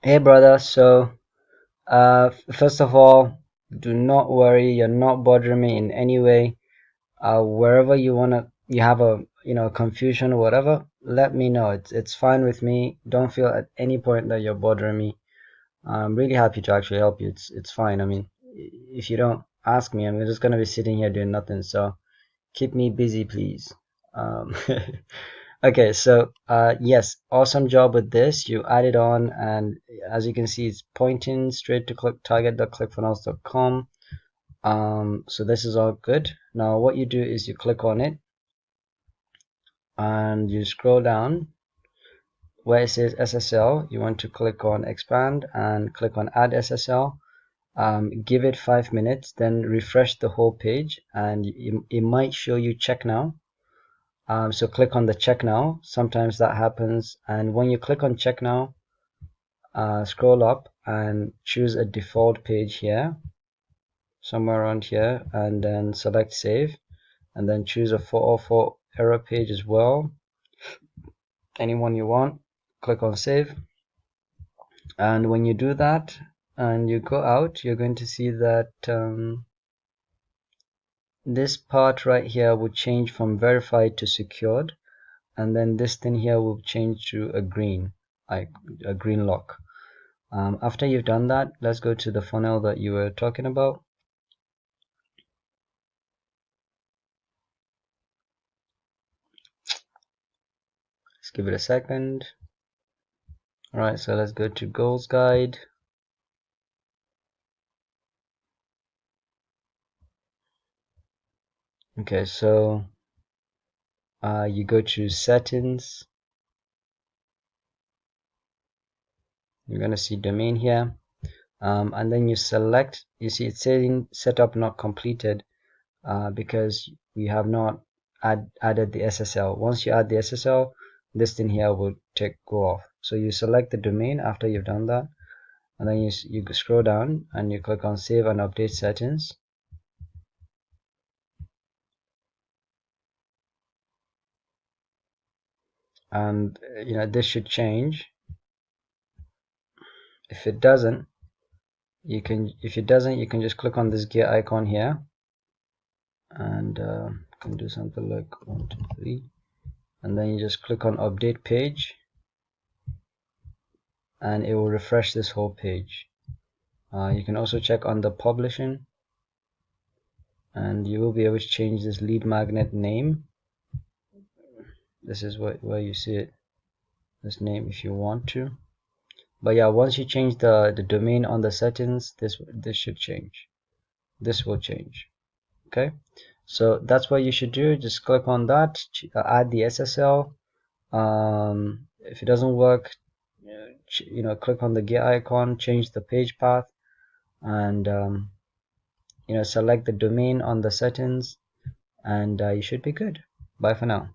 Hey brother, so first of all, do not worry, you're not bothering me in any way. Wherever you have a confusion or whatever, let me know. It's fine with me. Don't feel at any point that you're bothering me. I'm really happy to actually help you. It's fine. I mean, if you don't ask me, I'm just gonna be sitting here doing nothing. So keep me busy, please. Um, okay, so yes, awesome job with this. You added on, and as you can see, it's pointing straight to target.clickfunnels.com. So this is all good. Now, what you do is you click on it and you scroll down where it says SSL. You want to click on expand and click on add SSL. Give it 5 minutes, then refresh the whole page, and it might show you check now. So click on the check now. Sometimes that happens, and when you click on check now, scroll up and choose a default page here, somewhere around here, and then select save, and then choose a 404 error page as well, anyone you want. Click on save, and when you do that and you go out, you're going to see that this part right here will change from verified to secured, and then this thing here will change to a green, like a green lock. After you've done that, let's go to the funnel that you were talking about. Let's give it a second. Alright, so let's go to goals guide. Okay, so you go to settings. You're going to see domain here. And then you select, you see it's saying setup not completed because we have not added the SSL. Once you add the SSL, this thing here will go off. So you select the domain after you've done that, and then you scroll down and you click on save and update settings. And this should change. If it doesn't, you can just click on this gear icon here, and can do something like 1 2 3, and then you just click on update page, and it will refresh this whole page. You can also check on the publishing, and you will be able to change this lead magnet name. This is where you see it, this name, if you want to. But yeah, once you change the domain on the settings, this should change. This will change. Okay, so that's what you should do. Just click on that, add the SSL. If it doesn't work, click on the gear icon, change the page path, and select the domain on the settings, and you should be good. Bye for now.